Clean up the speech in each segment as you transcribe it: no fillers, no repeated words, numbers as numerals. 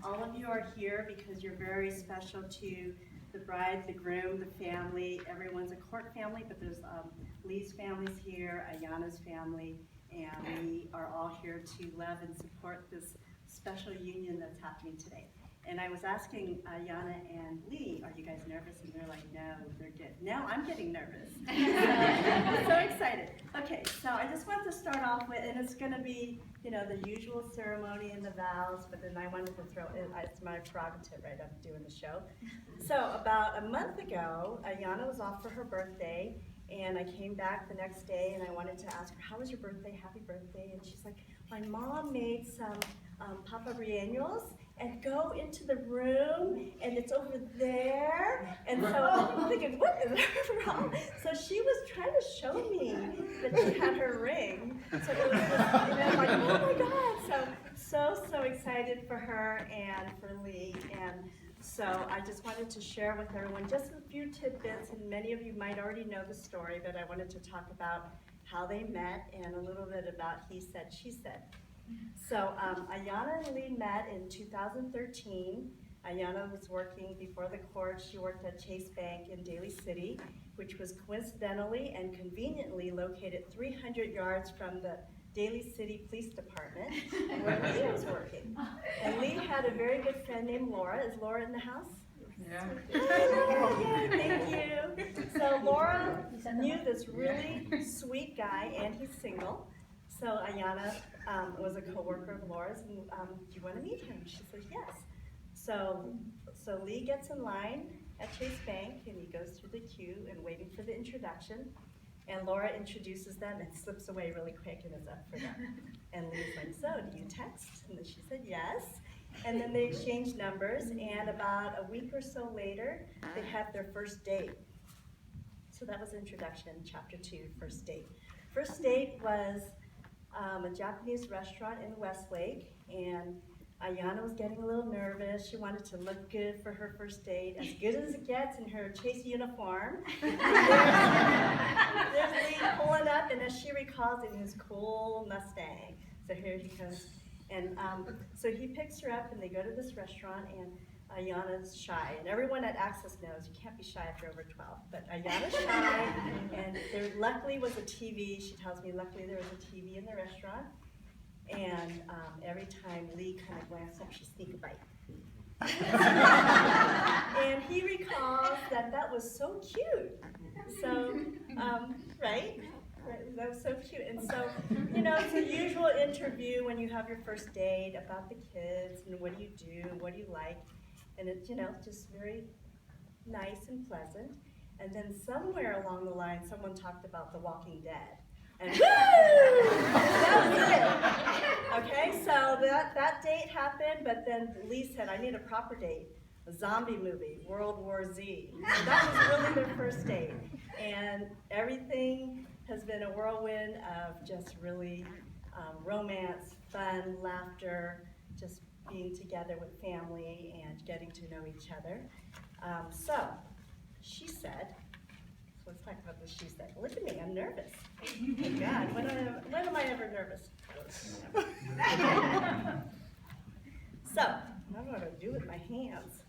all of you are here because you're very special to the bride, the groom, the family. Everyone's a court family, but there's Lee's family's here, Ayana's family, and we are all here to love and support this special union that's happening today. And I was asking Ayana and Lee, are you guys nervous? And they're like, no, they're good. Now I'm getting nervous. I'm so excited. Okay, so I just want to start off with, and it's going to be, the usual ceremony and the vows, but then I wanted to throw in, it's my prerogative, right? I'm doing the show. So about a month ago, Ayana was off for her birthday, and I came back the next day, and I wanted to ask her, how was your birthday? Happy birthday. And she's like, my mom made some Papa Brianos, and go into the room, and it's over there. And so I'm thinking, what is that from? So she was trying to show me that she had her ring. So it was just, I'm like, oh my God. So excited for her and for Lee. And so I just wanted to share with everyone just a few tidbits, and many of you might already know the story, but I wanted to talk about how they met and a little bit about he said, she said. So Ayana and Lee met in 2013. Ayana was working before the court. She worked at Chase Bank in Daly City, which was coincidentally and conveniently located 300 yards from the Daly City Police Department where Lee was working. And Lee had a very good friend named Laura. Is Laura in the house? Yeah. Yeah, thank you. So Laura knew this really sweet guy, and he's single. So Ayana was a co-worker of Laura's, and do you want to meet him? She says yes. So Lee gets in line at Chase Bank, and he goes through the queue and waiting for the introduction. And Laura introduces them and slips away really quick and is up for them. And Lee's like, so do you text? And then she said yes. And then they exchanged numbers, and about a week or so later, they had their first date. So that was introduction, chapter 2, first date. First date was a Japanese restaurant in Westlake, and Ayana was getting a little nervous. She wanted to look good for her first date, as good as it gets in her Chase uniform. There's Lee pulling up, and as she recalls, in his cool Mustang. So here he comes. And so he picks her up, and they go to this restaurant, and Ayana's shy. And everyone at Access knows you can't be shy if you're over 12. But Ayana's shy, and there luckily was a TV. She tells me luckily there was a TV in the restaurant. And every time Lee kind of glanced up, she'd sneak a bite. And he recalls that was so cute. So, right? That was so cute. And so, it's a usual interview when you have your first date about the kids and what do you do, what do you like. And it's, just very nice and pleasant. And then somewhere along the line, someone talked about The Walking Dead. And woo! That was it. Okay, so that date happened, but then Lee said, I need a proper date. A zombie movie, World War Z. So that was really their first date. And everything has been a whirlwind of just really romance, fun, laughter, just being together with family and getting to know each other. So, she said, so let's talk about what she said. Look at me, I'm nervous. Oh God, when am I ever nervous? So, I don't know what to do with my hands.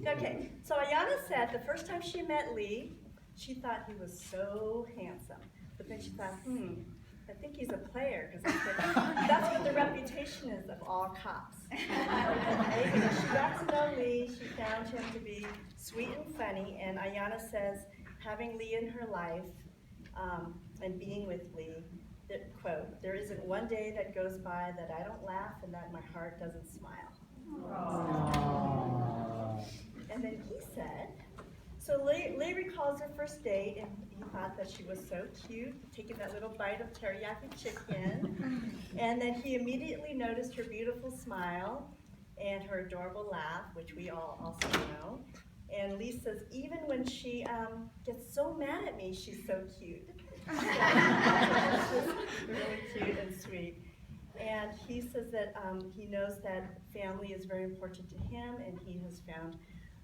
Okay, so Ayana said the first time she met Lee, she thought he was so handsome. But then she thought, I think he's a player, because that's what the reputation is of all cops. And as she got to know Lee, she found him to be sweet and funny, and Ayana says, having Lee in her life and being with Lee, that, quote, there isn't one day that goes by that I don't laugh and that my heart doesn't smile. Aww. And then he said, so Lee recalls her first date, and he thought that she was so cute, taking that little bite of teriyaki chicken. And then he immediately noticed her beautiful smile and her adorable laugh, which we all also know. And Lee says, even when she gets so mad at me, she's so cute. She's just really cute and sweet. And he says that he knows that family is very important to him, and he has found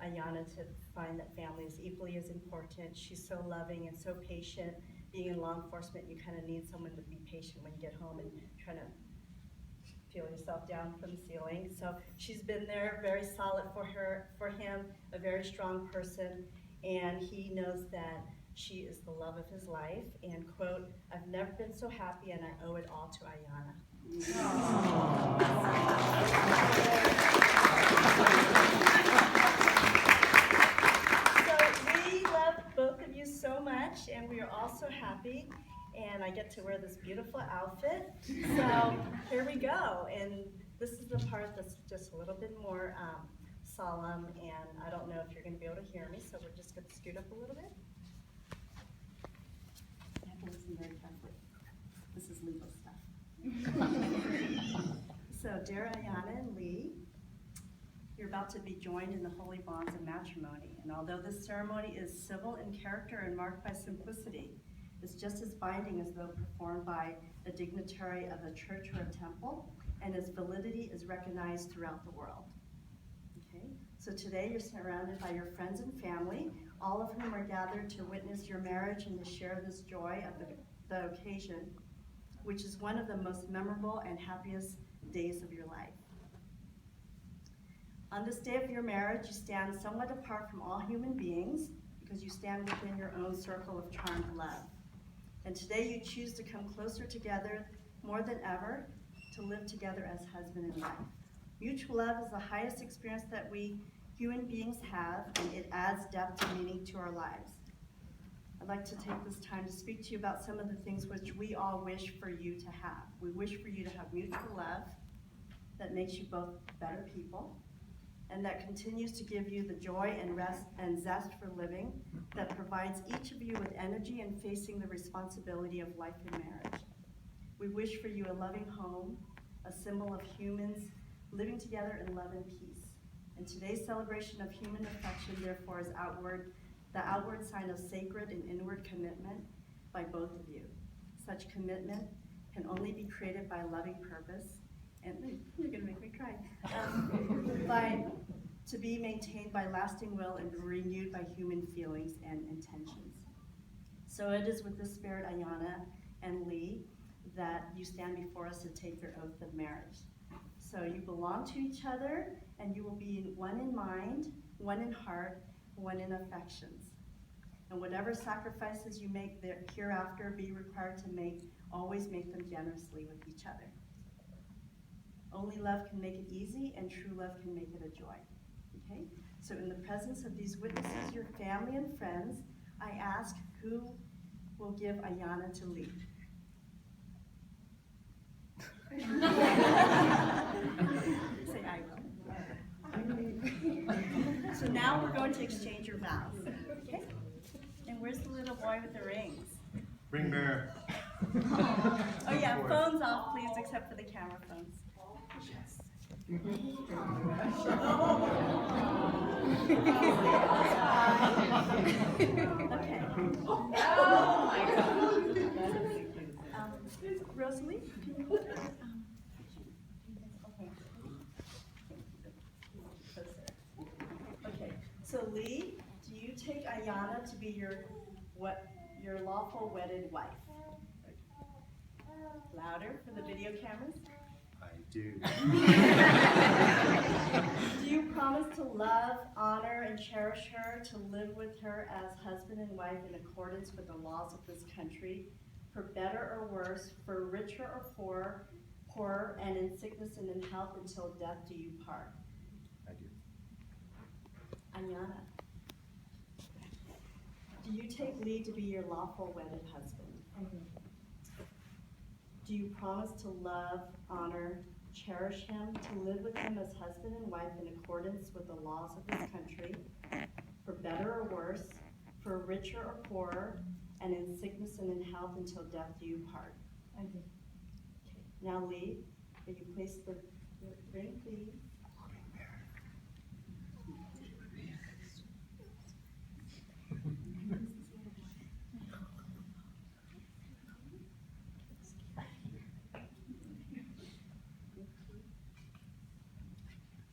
Ayana to find that family is equally as important. She's so loving and so patient. Being in law enforcement, you kind of need someone to be patient when you get home and trying to feel yourself down from the ceiling. So she's been there, very solid for him, a very strong person, and he knows that she is the love of his life. And quote, "I've never been so happy, and I owe it all to Ayana." So we love both of you so much, and we are all so happy. And I get to wear this beautiful outfit. So here we go. And this is the part that's just a little bit more solemn, and I don't know if you're going to be able to hear me, so we're just going to scoot up a little bit. You have to listen very carefully. This is legal stuff. So, dear Ayana and Lee, you're about to be joined in the holy bonds of matrimony. And although this ceremony is civil in character and marked by simplicity, it's just as binding as though performed by a dignitary of a church or a temple, and its validity is recognized throughout the world. Okay? So today you're surrounded by your friends and family, all of whom are gathered to witness your marriage and to share this joy of the occasion, which is one of the most memorable and happiest days of your life. On this day of your marriage, you stand somewhat apart from all human beings because you stand within your own circle of charmed love. And today you choose to come closer together more than ever to live together as husband and wife. Mutual love is the highest experience that we human beings have, and it adds depth and meaning to our lives. I'd like to take this time to speak to you about some of the things which we all wish for you to have. We wish for you to have mutual love that makes you both better people, and that continues to give you the joy and rest and zest for living, that provides each of you with energy in facing the responsibility of life and marriage. We wish for you a loving home, a symbol of humans living together in love and peace. And today's celebration of human affection, therefore, is the outward sign of sacred and inward commitment by both of you. Such commitment can only be created by loving purpose, and you're gonna make me cry, to be maintained by lasting will and renewed by human feelings and intentions. So it is with this spirit, Ayana and Lee, that you stand before us to take your oath of marriage. So you belong to each other, and you will be one in mind, one in heart, one in affections. And whatever sacrifices you make hereafter be required to make, always make them generously with each other. Only love can make it easy, and true love can make it a joy. Okay? So in the presence of these witnesses, your family and friends, I ask who will give Ayana to Lee. Say, I will. So now we're going to exchange your vows. Okay? And where's the little boy with the rings? Ring bearer. Oh yeah, phones off, please, except for the camera phones. Yes. Okay. Oh my God. Rosalie, can you hold it? Okay. So Lee, do you take Ayana to be your lawful wedded wife? Louder for the video cameras. I do. Do you promise to love, honor, and cherish her, to live with her as husband and wife in accordance with the laws of this country, for better or worse, for richer or poorer, and in sickness and in health until death do you part? I do. Ayana, do you take Lee to be your lawful wedded husband? I do. Do you promise to love, honor, cherish him, to live with him as husband and wife in accordance with the laws of this country, for better or worse, for richer or poorer, and in sickness and in health until death do you part? I do. Okay. Now Lee, will you place the ring, please?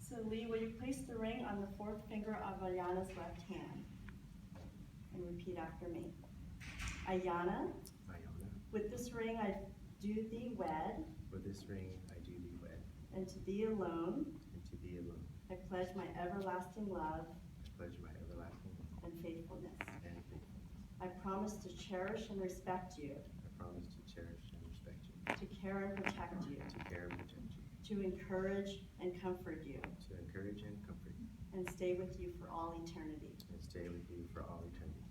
So Lee, will you place the ring on the fourth finger of Ayana's left hand? And repeat after me. Ayana, Ayana, with this ring I do thee wed. with this ring I do thee wed. and to thee alone, and to thee alone, I pledge my everlasting love I pledge my everlasting love and faithfulness. and faithfulness. I promise to cherish and respect you, I promise to cherish and respect you, to care and protect you, to care and protect you, to encourage and comfort you, to encourage and comfort you, and stay with you for all eternity. and stay with you for all eternity.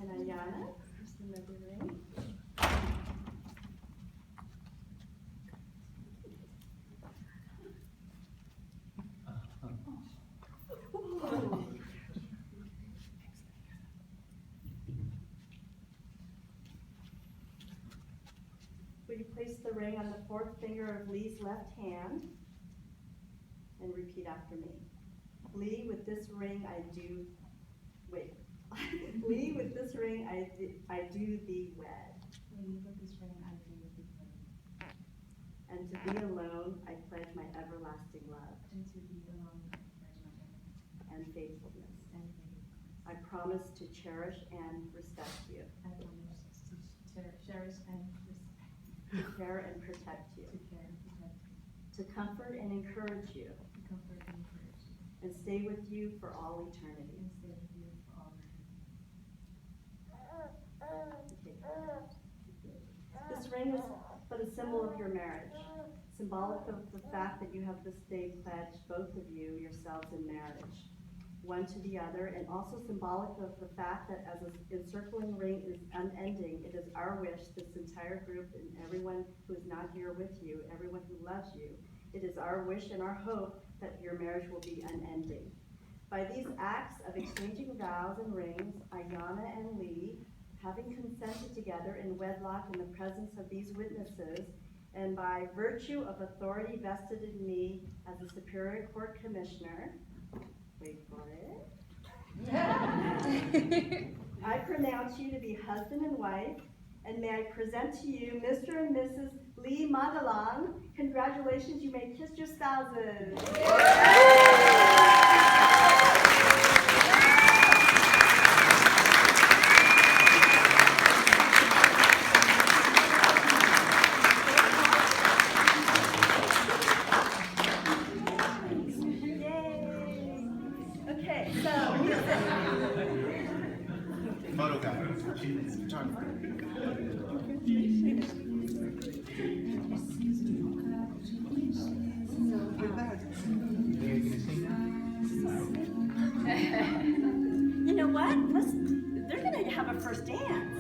And Ayana, here's another ring. Will you place the ring on the fourth finger of Lee's left hand and repeat after me? Lee, with this ring I do, wait. Lee, with this ring I do thee wed. Lee, with this ring I do thee wed. And to thee alone I pledge my everlasting love And to thee alone I pledge my everlasting and faithfulness. and faithfulness. I promise to cherish and respect you, I promise to cherish and respect, to care and protect you, to care and protect you, to comfort and encourage you, to comfort and encourage you, and stay with you for all eternity. and stay with you for all eternity. This ring is but a symbol of your marriage, symbolic of the fact that you have this day pledged, both of you, yourselves in marriage, one to the other, and also symbolic of the fact that as an encircling ring is unending, it is our wish, this entire group and everyone who is not here with you, everyone who loves you, it is our wish and our hope that your marriage will be unending. By these acts of exchanging vows and rings, Ayana and Lee, having consented together in wedlock in the presence of these witnesses, and by virtue of authority vested in me as the Superior Court Commissioner, wait for it, I pronounce you to be husband and wife, and may I present to you Mr. and Mrs. Lee Magalang. Congratulations, you may kiss your spouses. Okay, so music. Photo guy. Photographer. You know what? They're gonna have a first dance.